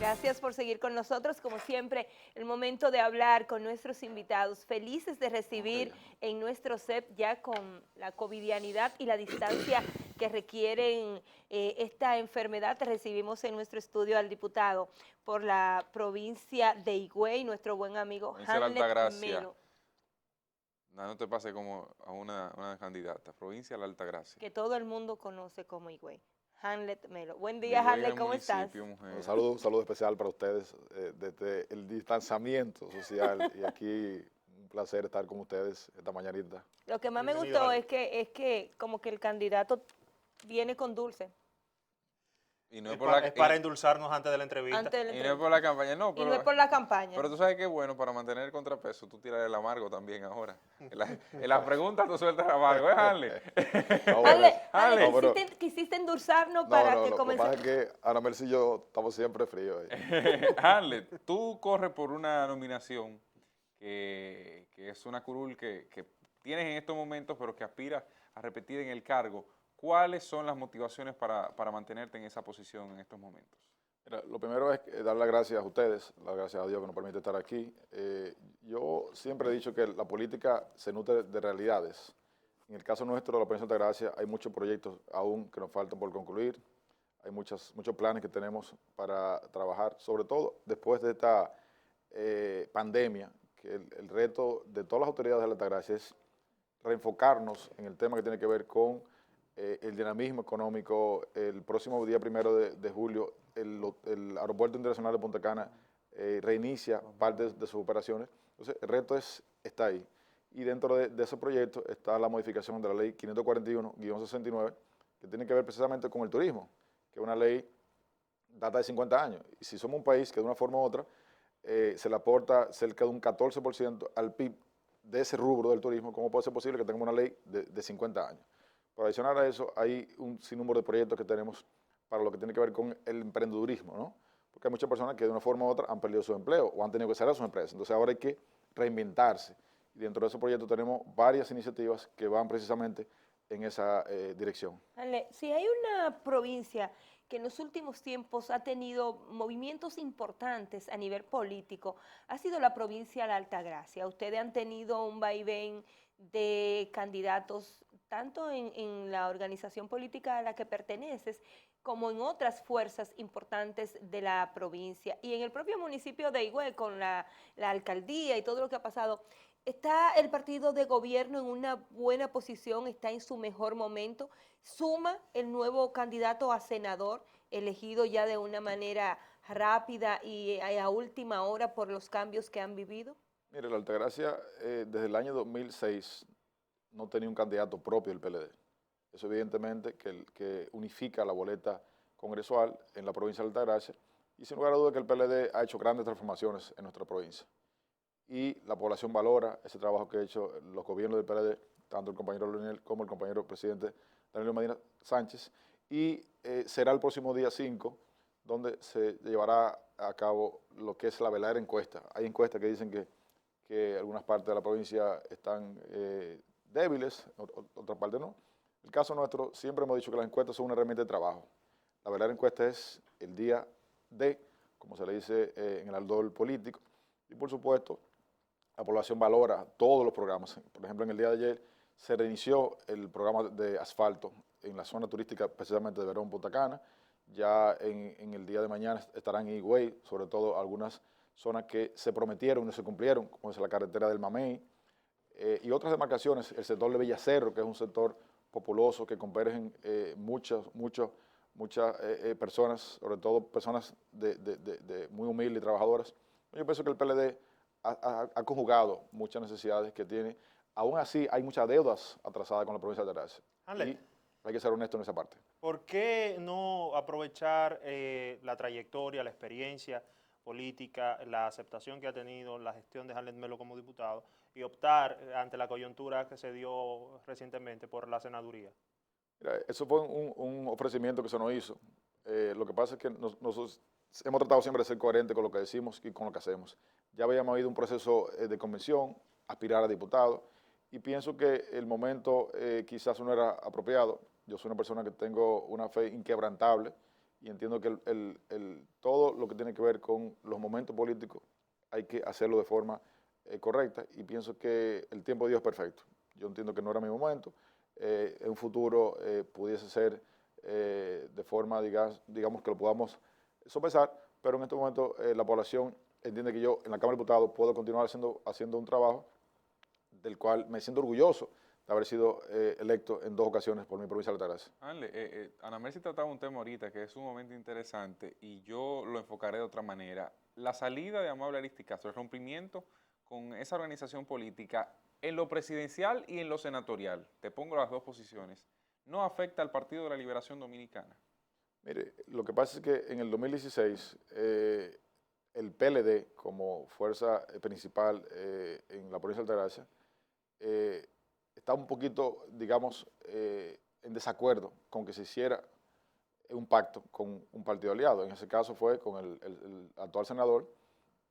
Gracias por seguir con nosotros. Como siempre, el momento de hablar con nuestros invitados. Felices de recibir en nuestro CEP, ya con la covidianidad y la distancia que requieren esta enfermedad. Recibimos en nuestro estudio al diputado por la provincia de Higüey, nuestro buen amigo Hanlet Melo. No te pase como a una candidata. Provincia de la Altagracia. Que todo el mundo conoce como Higüey. Hanlet Melo. Buen día, Higüey Hanlet, ¿cómo estás? mujer. Un saludo especial para ustedes desde el distanciamiento social y aquí un placer estar con ustedes esta mañanita. Lo que más me gustó es que como que el candidato viene con dulce. Y no es por para endulzarnos antes de la entrevista. Y no es por la campaña, no. Y no es por la campaña. Pero tú sabes que es bueno para mantener el contrapeso, tú tiras el amargo también ahora. En las preguntas tú sueltas el amargo, ¿eh, Hanley? Hanley, quisiste endulzarnos para que comencemos. Lo que pasa es que Ana Mercy y yo estamos siempre fríos. Hanley, tú corres por una nominación que es una curul que tienes en estos momentos, pero que aspiras a repetir en el cargo. ¿Cuáles son las motivaciones para mantenerte en esa posición en estos momentos? Mira, lo primero es dar las gracias a ustedes, las gracias a Dios que nos permite estar aquí. Yo siempre he dicho que la política se nutre de realidades. En el caso nuestro, de la Provincia de Altagracia, hay muchos proyectos aún que nos faltan por concluir. Hay muchos planes que tenemos para trabajar, sobre todo después de esta pandemia, que el reto de todas las autoridades de la Altagracia es reenfocarnos en el tema que tiene que ver con el dinamismo económico. El próximo día 1 de julio, el Aeropuerto Internacional de Punta Cana reinicia parte de sus operaciones. Entonces, el reto está ahí. Y dentro de ese proyecto está la modificación de la ley 541-69, que tiene que ver precisamente con el turismo, que es una ley data de 50 años. Y si somos un país que de una forma u otra se le aporta cerca de un 14% al PIB de ese rubro del turismo, ¿cómo puede ser posible que tengamos una ley de 50 años? Por adicional a eso, hay un sinnúmero de proyectos que tenemos para lo que tiene que ver con el emprendedurismo, ¿no? Porque hay muchas personas que de una forma u otra han perdido su empleo o han tenido que cerrar sus empresas. Entonces ahora hay que reinventarse. Y dentro de esos proyectos tenemos varias iniciativas que van precisamente en esa dirección. Si hay una provincia que en los últimos tiempos ha tenido movimientos importantes a nivel político, ha sido la provincia de la Altagracia. Ustedes han tenido un vaivén de candidatos tanto en la organización política a la que perteneces, como en otras fuerzas importantes de la provincia. Y en el propio municipio de Higüey, con la alcaldía y todo lo que ha pasado, ¿está el partido de gobierno en una buena posición, está en su mejor momento? ¿Suma el nuevo candidato a senador, elegido ya de una manera rápida y a última hora por los cambios que han vivido? Mire, la Altagracia desde el año 2006 no tenía un candidato propio del PLD. Eso evidentemente que unifica la boleta congresual en la provincia de Altagracia y sin lugar a dudas que el PLD ha hecho grandes transformaciones en nuestra provincia. Y la población valora ese trabajo que han hecho los gobiernos del PLD, tanto el compañero Leonel como el compañero presidente Danilo Medina Sánchez, y será el próximo día 5 donde se llevará a cabo lo que es la verdadera encuesta. Hay encuestas que dicen que algunas partes de la provincia están débiles, otra parte no. En el caso nuestro, siempre hemos dicho que las encuestas son una herramienta de trabajo. La verdadera encuesta es el día D, como se le dice en el ardor político, y por supuesto, la población valora todos los programas. Por ejemplo, en el día de ayer se reinició el programa de asfalto en la zona turística, precisamente de Verón, Punta Cana. Ya en el día de mañana estarán en Higüey, sobre todo algunas zonas que se prometieron y no se cumplieron, como es la carretera del Mamey, y otras demarcaciones, el sector de Villacerro, que es un sector populoso que convergen muchas personas, sobre todo personas muy humildes y trabajadoras. Yo pienso que el PLD ha conjugado muchas necesidades que tiene. Aún así, hay muchas deudas atrasadas con la provincia de Altagracia. Y hay que ser honesto en esa parte. ¿Por qué no aprovechar la trayectoria, la experiencia política, la aceptación que ha tenido la gestión de Hanlet Melo como diputado y optar ante la coyuntura que se dio recientemente por la senaduría? Mira, eso fue un ofrecimiento que se nos hizo. Lo que pasa es que nosotros hemos tratado siempre de ser coherentes con lo que decimos y con lo que hacemos. Ya habíamos habido un proceso de convención, aspirar a diputado, y pienso que el momento quizás no era apropiado. Yo soy una persona que tengo una fe inquebrantable y entiendo que todo lo que tiene que ver con los momentos políticos hay que hacerlo de forma correcta, y pienso que el tiempo de Dios es perfecto. Yo entiendo que no era mi momento, en un futuro pudiese ser de forma, digamos, que lo podamos sopesar, pero en este momento la población entiende que yo en la Cámara de Diputados puedo continuar haciendo un trabajo del cual me siento orgulloso de haber sido electo en 2 ocasiones por mi provincia de Altagracia. Ana Mercy trataba un tema ahorita que es sumamente interesante y yo lo enfocaré de otra manera. La salida de Amable Ariztí Castro, el rompimiento con esa organización política en lo presidencial y en lo senatorial, te pongo las 2 posiciones, ¿no afecta al Partido de la Liberación Dominicana? Mire, lo que pasa es que en el 2016 el PLD como fuerza principal en la provincia de Altagracia está un poquito, digamos, en desacuerdo con que se hiciera un pacto con un partido aliado. En ese caso fue con el actual senador,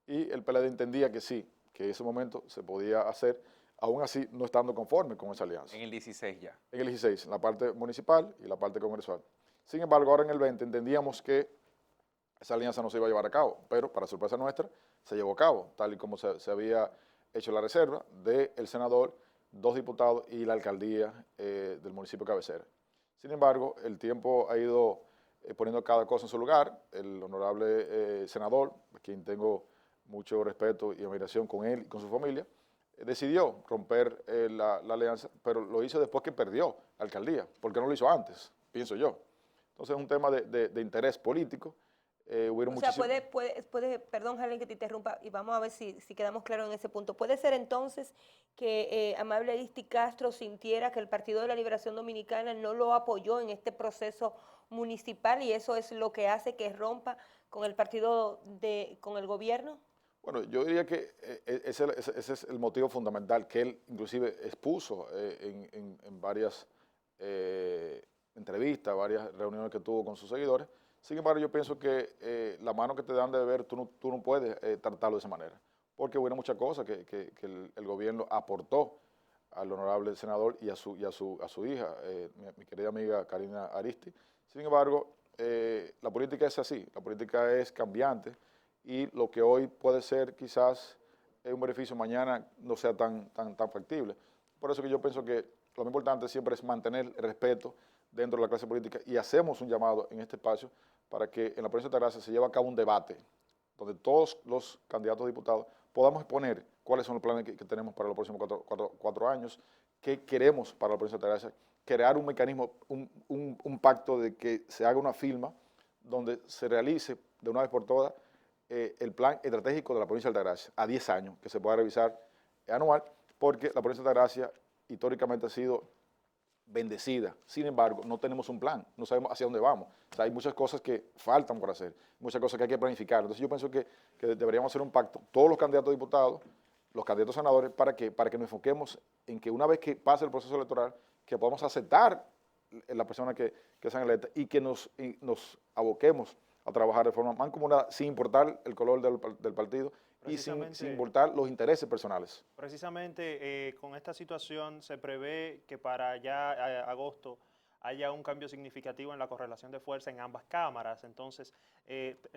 y el PLD entendía que sí, que en ese momento se podía hacer, aún así no estando conforme con esa alianza. En el 16 ya. En el 16, en la parte municipal y la parte congresual. Sin embargo, ahora en el 20 entendíamos que esa alianza no se iba a llevar a cabo, pero para sorpresa nuestra se llevó a cabo, tal y como se había hecho la reserva del senador, 2 diputados y la alcaldía del municipio cabecera. Sin embargo, el tiempo ha ido poniendo cada cosa en su lugar. El honorable senador, a quien tengo mucho respeto y admiración con él y con su familia, decidió romper la alianza, pero lo hizo después que perdió la alcaldía. ¿Por qué no lo hizo antes? Pienso yo. Entonces es un tema de interés político. O sea, perdón, Harlen, que te interrumpa, y vamos a ver si quedamos claros en ese punto. ¿Puede ser entonces que Amable Ariztí Castro sintiera que el Partido de la Liberación Dominicana no lo apoyó en este proceso municipal y eso es lo que hace que rompa con el partido, con el gobierno? Bueno, yo diría que ese es el motivo fundamental que él inclusive expuso en varias entrevistas, varias reuniones que tuvo con sus seguidores. Sin embargo, yo pienso que la mano que te dan de beber, tú no puedes tratarlo de esa manera, porque hubo muchas cosas que el gobierno aportó al honorable senador y a su hija, mi querida amiga Karina Ariztí. Sin embargo, la política es así, la política es cambiante, y lo que hoy puede ser quizás un beneficio, mañana no sea tan factible. Por eso que yo pienso que lo más importante siempre es mantener el respeto dentro de la clase política, y hacemos un llamado en este espacio para que en la provincia de Altagracia se lleve a cabo un debate donde todos los candidatos a diputados podamos exponer cuáles son los planes que tenemos para los próximos cuatro años, qué queremos para la provincia de Altagracia, crear un mecanismo, un pacto de que se haga una firma donde se realice de una vez por todas el plan estratégico de la provincia de Altagracia a 10 años, que se pueda revisar anual, porque la provincia de Altagracia históricamente ha sido bendecida. Sin embargo, no tenemos un plan, no sabemos hacia dónde vamos. O sea, hay muchas cosas que faltan por hacer, muchas cosas que hay que planificar. Entonces yo pienso que deberíamos hacer un pacto, todos los candidatos a diputados, los candidatos a senadores, para que nos enfoquemos en que una vez que pase el proceso electoral, que podamos aceptar la persona que sean electas, y que nos aboquemos a trabajar de forma mancomunada, sin importar el color del partido y sin importar los intereses personales. Precisamente con esta situación se prevé que para ya agosto haya un cambio significativo en la correlación de fuerza en ambas cámaras. Entonces,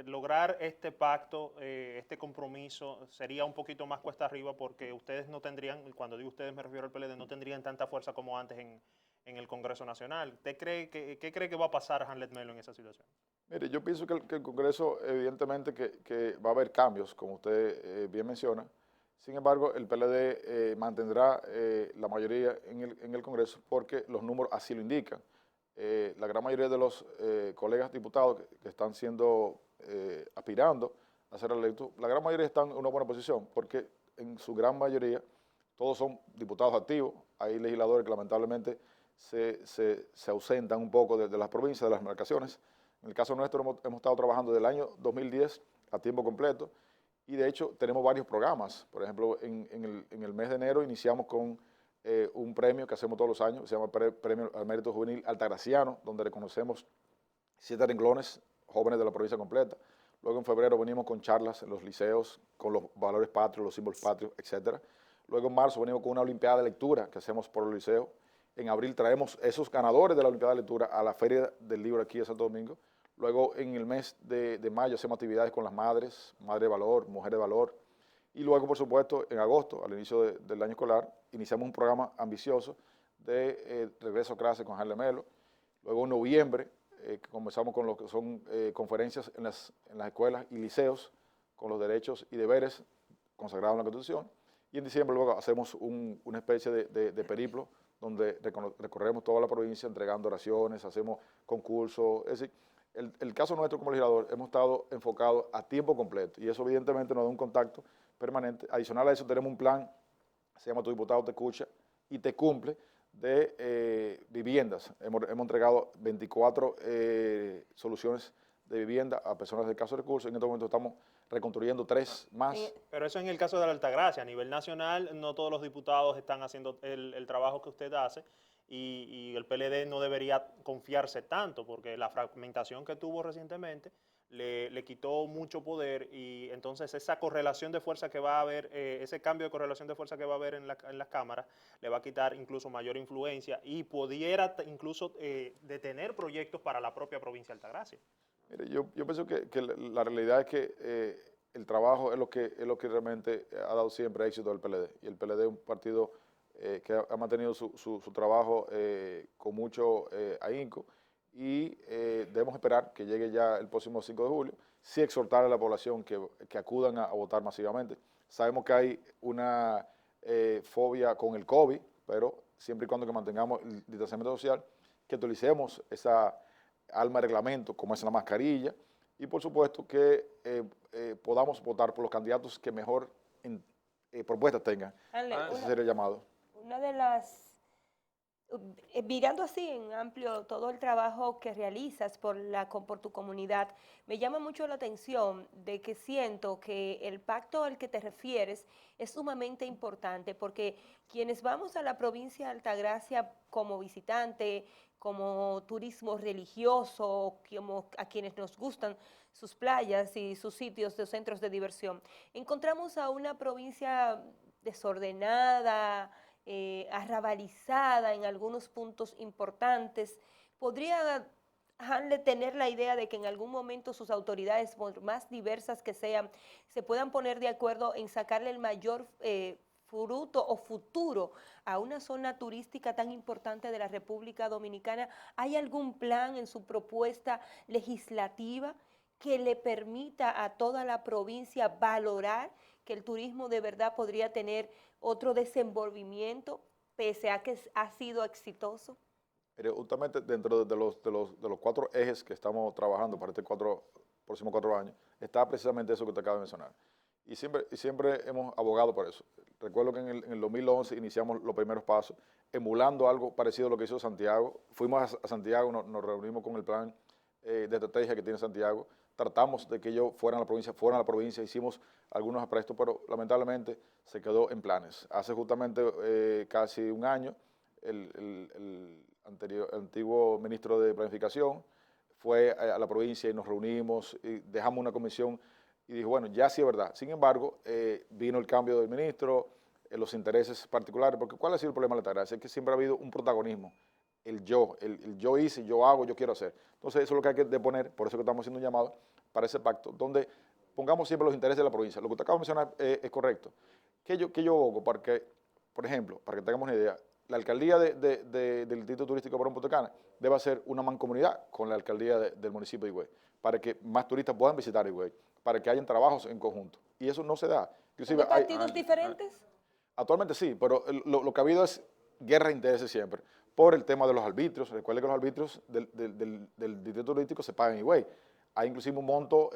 lograr este pacto, este compromiso, sería un poquito más cuesta arriba, porque ustedes no tendrían, cuando digo ustedes me refiero al PLD, no tendrían tanta fuerza como antes en el Congreso Nacional. ¿Qué cree que va a pasar, Hanlet Melo, en esa situación? Mire, yo pienso que el Congreso, evidentemente, que va a haber cambios, como usted bien menciona. Sin embargo, el PLD mantendrá la mayoría en el Congreso, porque los números así lo indican. La gran mayoría de los colegas diputados que están aspirando a ser electos, la gran mayoría están en una buena posición, porque en su gran mayoría todos son diputados activos. Hay legisladores que lamentablemente se ausentan un poco de las provincias, de las demarcaciones. En el caso nuestro hemos estado trabajando desde el año 2010 a tiempo completo, y de hecho tenemos varios programas. Por ejemplo, en el mes de enero iniciamos con un premio que hacemos todos los años, se llama Premio al Mérito Juvenil Altagraciano, donde reconocemos 7 renglones jóvenes de la provincia completa. Luego en febrero venimos con charlas en los liceos, con los valores patrios, los símbolos patrios, etc. Luego en marzo venimos con una olimpiada de lectura que hacemos por los liceos. En abril traemos esos ganadores de la olimpiada de lectura a la Feria del Libro aquí en Santo Domingo. Luego en el mes de mayo hacemos actividades con las madres, Madre de Valor, Mujer de Valor. Y luego, por supuesto, en agosto, al inicio del año escolar, iniciamos un programa ambicioso de regreso a clase con Harlem Melo. Luego en noviembre comenzamos con lo que son conferencias en las escuelas y liceos con los derechos y deberes consagrados en la Constitución. Y en diciembre luego hacemos una especie de periplo donde recorremos toda la provincia entregando oraciones, hacemos concursos. Es decir, el caso nuestro como legislador hemos estado enfocados a tiempo completo y eso evidentemente nos da un contacto permanente. Adicional a eso tenemos un plan, se llama Tu Diputado Te Escucha y te cumple, de viviendas. Hemos entregado 24 soluciones de vivienda a personas de escasos recursos. En este momento estamos reconstruyendo 3 más. Pero eso en el caso de la Altagracia. A nivel nacional, no todos los diputados están haciendo el trabajo que usted hace y el PLD no debería confiarse tanto porque la fragmentación que tuvo recientemente le quitó mucho poder y entonces esa correlación de fuerza que va a haber, ese cambio de correlación de fuerza que va a haber en las cámaras, le va a quitar incluso mayor influencia y pudiera incluso detener proyectos para la propia provincia de Altagracia. Mire, yo pienso que la realidad es que el trabajo es lo que realmente ha dado siempre éxito al PLD. Y el PLD es un partido que ha mantenido su trabajo con mucho ahínco. Y debemos esperar que llegue ya el próximo 5 de julio, sí exhortar a la población que acudan a votar masivamente. Sabemos que hay una fobia con el COVID, pero siempre y cuando que mantengamos el distanciamiento social, que utilicemos esa alma de reglamento como es la mascarilla y por supuesto que podamos votar por los candidatos que mejor propuestas tengan. Ese sería el llamado. Una de las mirando así en amplio todo el trabajo que realizas por tu comunidad, me llama mucho la atención de que siento que el pacto al que te refieres es sumamente importante porque quienes vamos a la provincia de Altagracia como visitante, como turismo religioso, como a quienes nos gustan sus playas y sus sitios de centros de diversión, encontramos a una provincia desordenada, arrabalizada en algunos puntos importantes. ¿Podría Hanle tener la idea de que en algún momento sus autoridades, por más diversas que sean, se puedan poner de acuerdo en sacarle el mayor fruto o futuro a una zona turística tan importante de la República Dominicana? ¿Hay algún plan en su propuesta legislativa que le permita a toda la provincia valorar que el turismo de verdad podría tener otro desenvolvimiento pese a que ha sido exitoso? Pero justamente dentro de los 4 ejes que estamos trabajando para estos próximos 4 años, está precisamente eso que te acabo de mencionar. Y siempre hemos abogado por eso. Recuerdo que en el 2011 iniciamos los primeros pasos, emulando algo parecido a lo que hizo Santiago. Fuimos a Santiago, nos reunimos con el plan de estrategia que tiene Santiago, tratamos de que ellos fueran a la provincia, hicimos algunos aprestos, pero lamentablemente se quedó en planes. Hace justamente casi un año, el antiguo ministro de Planificación fue a la provincia y nos reunimos, y dejamos una comisión y dijo, bueno, ya sí es verdad. Sin embargo, vino el cambio del ministro, los intereses particulares, porque ¿cuál ha sido el problema de Altagracia? Es que siempre ha habido un protagonismo. El yo hice, yo hago, yo quiero hacer. Entonces eso es lo que hay que deponer, por eso que estamos haciendo un llamado para ese pacto, donde pongamos siempre los intereses de la provincia. Lo que usted acaba de mencionar es correcto. ¿Qué yo hago? Porque, por ejemplo, para que tengamos una idea, la alcaldía del Distrito Turístico Barón Punta Cana debe hacer una mancomunidad con la alcaldía del municipio de Higüey, para que más turistas puedan visitar Higüey, para que hayan trabajos en conjunto. Y eso no se da. ¿Son de partidos diferentes? Actualmente sí, pero lo que ha habido es guerra de intereses siempre, por el tema de los arbitrios. Recuerde que los arbitrios del distrito turístico se pagan en Higüey. Hay inclusive un monto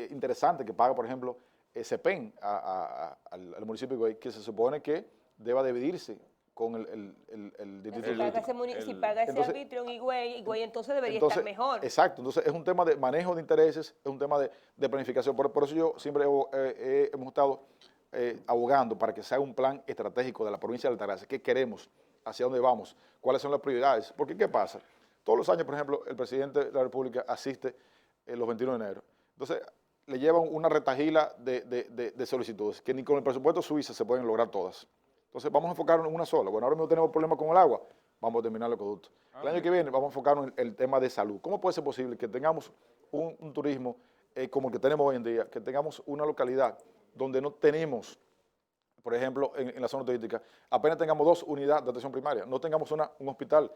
interesante que paga, por ejemplo, CEPEN al municipio de Higüey, que se supone que deba dividirse con el distrito turístico. Si paga ese arbitrio en Higüey, entonces debería estar mejor. Exacto, entonces es un tema de manejo de intereses, es un tema de planificación. Por eso yo siempre hemos estado abogando para que se haga un plan estratégico de la provincia de Altagracia. ¿Qué queremos? ¿Hacia dónde vamos? ¿Cuáles son las prioridades? Porque ¿qué pasa? Todos los años, por ejemplo, el presidente de la República asiste los 21 de enero. Entonces, le llevan una retajila de solicitudes que ni con el presupuesto Suiza se pueden lograr todas. Entonces, vamos a enfocarnos en una sola. Bueno, ahora mismo tenemos problemas con el agua. vamos a terminar el acueducto. El año que viene vamos a enfocarnos en el tema de salud. ¿Cómo puede ser posible que tengamos un turismo como el que tenemos hoy en día, que tengamos una localidad donde no tenemos, por ejemplo, en la zona turística, apenas tengamos 2 unidades de atención primaria, no tengamos un hospital,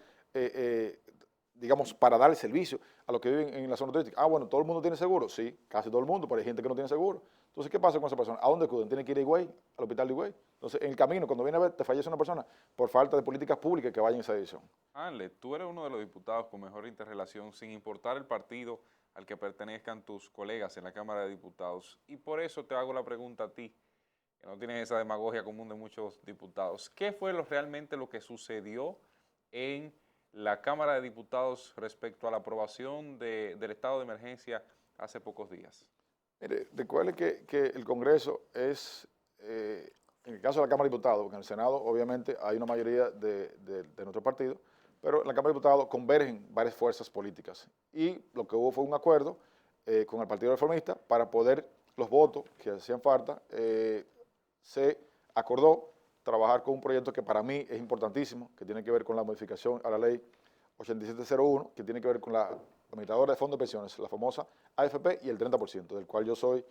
digamos, para dar el servicio a los que viven en la zona turística? Ah, bueno, ¿todo el mundo tiene seguro? Sí, casi todo el mundo, pero hay gente que no tiene seguro. Entonces, ¿qué pasa con esa persona? ¿A dónde acuden? Tienen que ir a Higüey, al hospital de Higüey. Entonces, en el camino, cuando viene a ver, te fallece una persona por falta de políticas públicas que vayan en esa dirección. Hanley, tú eres uno de los diputados con mejor interrelación, sin importar el partido al que pertenezcan tus colegas en la Cámara de Diputados. Y por eso te hago la pregunta a ti, que no tienes esa demagogia común de muchos diputados. ¿Qué fue realmente lo que sucedió en la Cámara de Diputados respecto a la aprobación del estado de emergencia hace pocos días? Mire, recuerde que el Congreso es, en el caso de la Cámara de Diputados, en el Senado obviamente hay una mayoría de nuestro partido, pero en la Cámara de Diputados convergen varias fuerzas políticas y lo que hubo fue un acuerdo con el Partido Reformista para poder los votos que hacían falta, se acordó trabajar con un proyecto que para mí es importantísimo, que tiene que ver con la modificación a la ley 8701, que tiene que ver con la administradora de fondos de pensiones, la famosa AFP y el 30%, del cual yo soy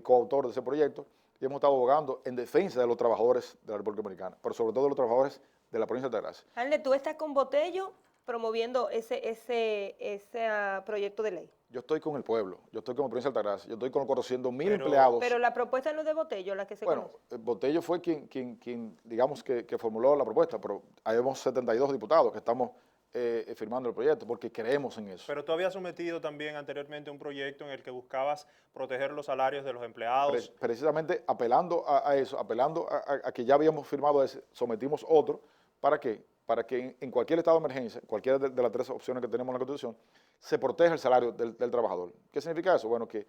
coautor de ese proyecto, y hemos estado abogando en defensa de los trabajadores de la República Dominicana, pero sobre todo de los trabajadores de la provincia de Altagracia. Hanley, tú estás con Botello promoviendo ese proyecto de ley. Yo estoy con el pueblo, yo estoy con la provincia de Altagracia, yo estoy con los 400.000 empleados. Pero la propuesta no es de Botello, la que se conoce. Botello fue quien digamos, que formuló la propuesta, pero habemos 72 diputados que estamos firmando el proyecto porque creemos en eso. Pero tú habías sometido también anteriormente un proyecto en el que buscabas proteger los salarios de los empleados. Precisamente apelando a eso, apelando a que ya habíamos firmado ese, sometimos otro. ¿Para qué? Para que en cualquier estado de emergencia, cualquiera de las 3 opciones que tenemos en la Constitución, se proteja el salario del trabajador. ¿Qué significa eso? Bueno, que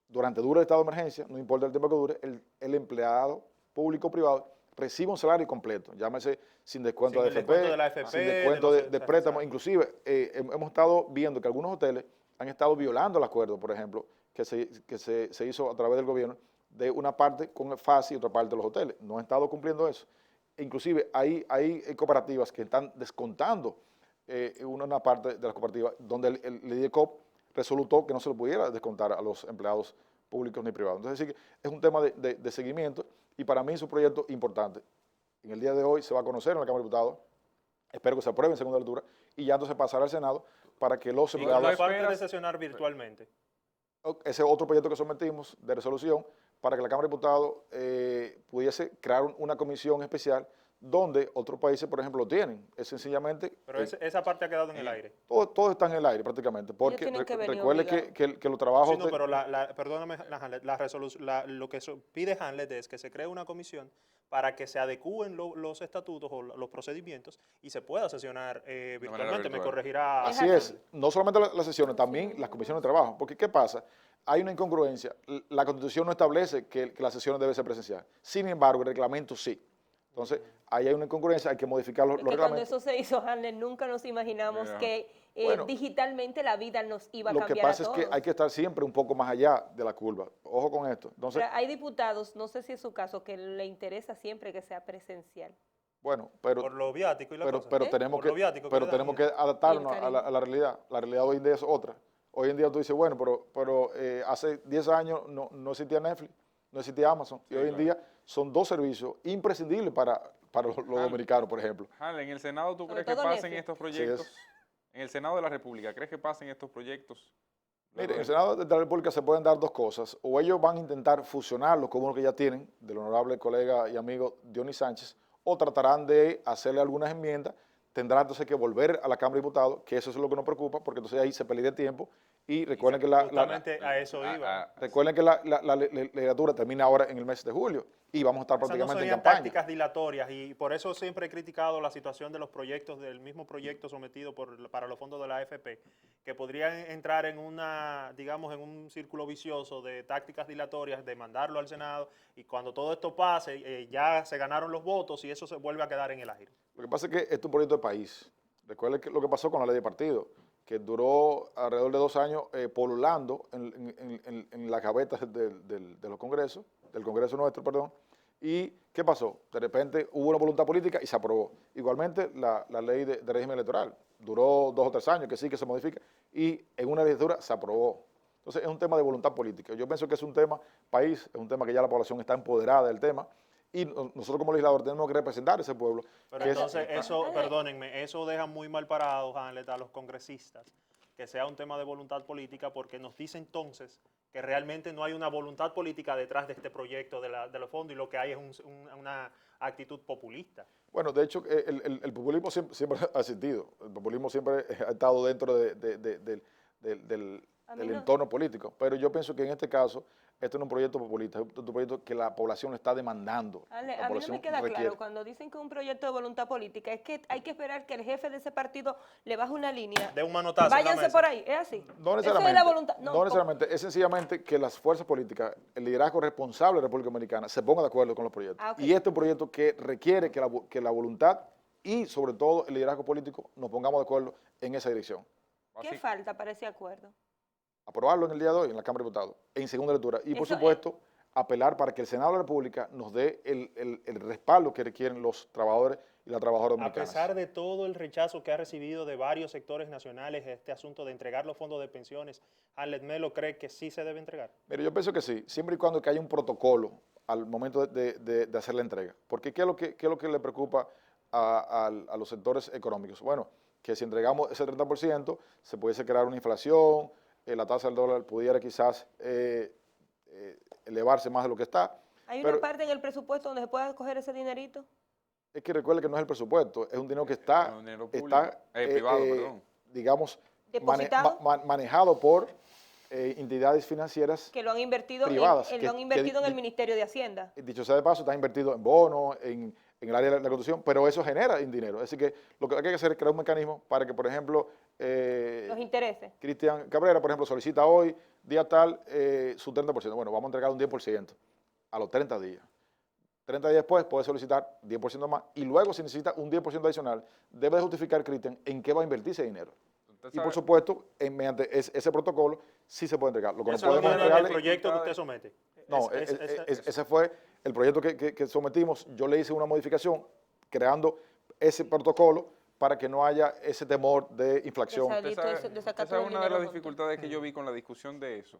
durante dure el estado de emergencia, no importa el tiempo que dure, el empleado público o privado recibe un salario completo, llámese sin descuento de AFP, sin descuento de préstamos. Inclusive, hemos estado viendo que algunos hoteles han estado violando el acuerdo, por ejemplo, que se hizo a través del gobierno, de una parte con el FASI y otra parte de los hoteles. No han estado cumpliendo eso. Inclusive, hay cooperativas que están descontando una parte de las cooperativas, donde el IDECOP resolutó que no se lo pudiera descontar a los empleados públicos ni privados. Entonces, sí que es un tema de seguimiento y para mí es un proyecto importante. En el día de hoy se va a conocer en la Cámara de Diputados, espero que se apruebe en segunda lectura y ya entonces pasará al Senado para que los empleados... ¿Y parte de sesionar virtualmente? Ese otro proyecto que sometimos de resolución para que la Cámara de Diputados pudiese crear una comisión especial donde otros países, por ejemplo, lo tienen. Es sencillamente... Pero esa parte ha quedado en el aire. Todo está en el aire prácticamente, porque recuerde que los trabajos... Sí, no, pero perdóname, lo que pide Hanley es que se cree una comisión para que se adecúen los estatutos o los procedimientos y se pueda sesionar virtualmente. Me corregirá. Así es, no solamente las sesiones, también las comisiones de trabajo, porque ¿qué pasa? Hay una incongruencia. La Constitución no establece que las sesiones deben ser presenciales. Sin embargo, el reglamento sí. Entonces, ahí hay una incongruencia, hay que modificar los reglamentos. Cuando eso se hizo, Hanley, nunca nos imaginamos que digitalmente la vida nos iba a cambiar a todos. Lo que pasa es que hay que estar siempre un poco más allá de la curva. Ojo con esto. Entonces, pero hay diputados, no sé si es su caso, que le interesa siempre que sea presencial. Bueno, pero... Por lo viático y la cosa. Pero tenemos que adaptarnos a la realidad. La realidad hoy en día es otra. Hoy en día tú dices, bueno, pero hace 10 años no existía Netflix, no existía Amazon. Y hoy en día son 2 servicios imprescindibles para los dominicanos, por ejemplo. Hanley, ¿en el Senado tú crees que pasen estos proyectos? En el Senado de la República, ¿crees que pasen estos proyectos? Mire, en el Senado de la República se pueden dar 2 cosas. O ellos van a intentar fusionarlos con uno que ya tienen, del honorable colega y amigo Dionis Sánchez, o tratarán de hacerle algunas enmiendas. Tendrán entonces que volver a la Cámara de Diputados, que eso es lo que nos preocupa, porque entonces ahí se pelea tiempo. Y recuerden que recuerden que la legislatura termina ahora en el mes de julio y vamos a estar prácticamente en campaña. Tácticas dilatorias y por eso siempre he criticado la situación de los proyectos, del mismo proyecto sometido para los fondos de la AFP, que podrían entrar en digamos, en un círculo vicioso de tácticas dilatorias, de mandarlo al Senado y cuando todo esto pase ya se ganaron los votos y eso se vuelve a quedar en el aire. Lo que pasa es que esto es un proyecto de país. Recuerden lo que pasó con la ley de partido, que duró alrededor de 2 años polulando en las gavetas de los congresos, del Congreso nuestro, perdón, ¿Y qué pasó? De repente hubo una voluntad política y se aprobó. Igualmente la ley de régimen electoral. Duró 2 o 3 años, que sí, que se modifica, y en una legislatura se aprobó. Entonces es un tema de voluntad política. Yo pienso que es un tema país, es un tema que ya la población está empoderada del tema, y nosotros como legisladores tenemos que representar a ese pueblo. Pero que es- entonces eso, perdónenme, eso deja muy mal parados, Hamlet, a los congresistas, que sea un tema de voluntad política, porque nos dice entonces que realmente no hay una voluntad política detrás de este proyecto de los fondos y lo que hay es una actitud populista. Bueno, de hecho, el populismo siempre ha existido. El populismo siempre ha estado dentro del A mí no. entorno político. Pero yo pienso que en este caso, esto no es un proyecto populista, es un proyecto que la población lo está demandando. Ale, La a mí no población me queda requiere. claro cuando dicen que es un proyecto de voluntad política, es que hay que esperar que el jefe de ese partido le baje una línea. De un manotazo en la Váyanse mesa. por ahí, ¿es así? No Esa necesariamente. es la voluntad. No necesariamente. Es sencillamente que las fuerzas políticas, el liderazgo responsable de la República Dominicana, se ponga de acuerdo con los proyectos. Ah, ok. Y este es un proyecto que requiere que la voluntad y, sobre todo, el liderazgo político nos pongamos de acuerdo en esa dirección. ¿Qué Así- falta para ese acuerdo? Aprobarlo en el día de hoy en la Cámara de Diputados, en segunda lectura. Y, por Eso, supuesto, apelar para que el Senado de la República nos dé el respaldo que requieren los trabajadores y las trabajadoras A dominicanas. pesar de todo el rechazo que ha recibido de varios sectores nacionales este asunto de entregar los fondos de pensiones, Hamlet Melo cree que sí se debe entregar. Mire, yo pienso que sí, siempre y cuando que haya un protocolo al momento de hacer la entrega. Porque ¿qué es lo que le preocupa a los sectores económicos? Bueno, que si entregamos ese 30%, se pudiese crear una inflación, la tasa del dólar pudiera quizás elevarse más de lo que está. ¿Hay Pero una parte en el presupuesto donde se pueda coger ese dinerito? es que recuerde que no es el presupuesto, es un dinero que está, Un dinero público. Privado, perdón. digamos, ¿Depositado? manejado por entidades financieras. Que lo han invertido, Privadas, lo que- han invertido que- en el Ministerio de Hacienda. Dicho sea de paso, está invertido en bonos, en el área de la construcción, pero eso genera dinero. Es decir, que lo que hay que hacer es crear un mecanismo para que, por ejemplo, Los intereses. Cristian Cabrera, por ejemplo, solicita hoy, día tal, su 30%. Bueno, vamos a entregar un 10% a los 30 días. 30 días después puede solicitar 10% más y luego si necesita un 10% adicional, debe de justificar, Cristian, en qué va a invertir ese dinero. Usted Y por sabe- supuesto, mediante ese protocolo, sí se puede entregar. Lo que no Eso lo podemos tiene en el entregarle... proyecto que usted somete. No, ese fue el proyecto que sometimos. Yo le hice una modificación creando ese protocolo para que no haya ese temor de inflación. Exacto. Usted Listo, sabe, de sacar usted sabe todo el una de dinero las junto. dificultades que yo vi con la discusión de eso,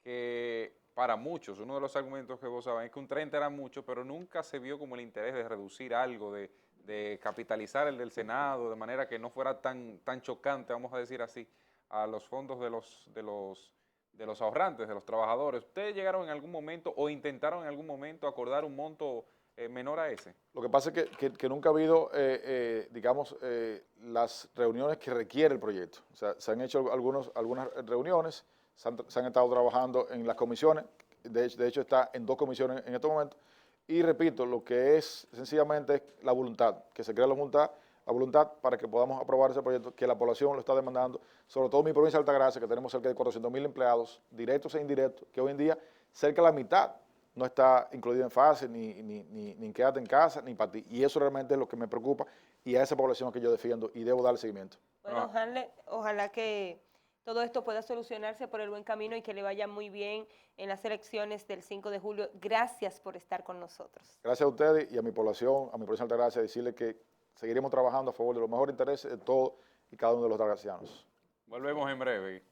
que para muchos, uno de los argumentos que vos saben es que un 30 era mucho, pero nunca se vio como el interés de reducir algo, de capitalizar el del Senado, de manera que no fuera tan chocante, vamos a decir así, a los fondos de los ahorrantes, de los trabajadores. ¿Ustedes llegaron en algún momento o intentaron en algún momento acordar un monto menor a ese? Lo que pasa es que nunca ha habido, digamos, las reuniones que requiere el proyecto. O sea, se han hecho algunas reuniones, se han estado trabajando en las comisiones, de hecho está en 2 comisiones en este momento, y repito, lo que es sencillamente es la voluntad, que se crea la voluntad para que podamos aprobar ese proyecto, que la población lo está demandando, sobre todo en mi provincia de Altagracia, que tenemos cerca de 400.000 empleados, directos e indirectos, que hoy en día cerca de la mitad no está incluido en fase, ni en quédate en casa, ni para ti. Y eso realmente es lo que me preocupa y a esa población que yo defiendo y debo darle seguimiento. Bueno, ojalá que todo esto pueda solucionarse por el buen camino y que le vaya muy bien en las elecciones del 5 de julio. Gracias por estar con nosotros. Gracias a ustedes y a mi población, a mi provincia de Altagracia, decirles que seguiremos trabajando a favor de los mejores intereses de todos y cada uno de los altagracianos. Volvemos en breve.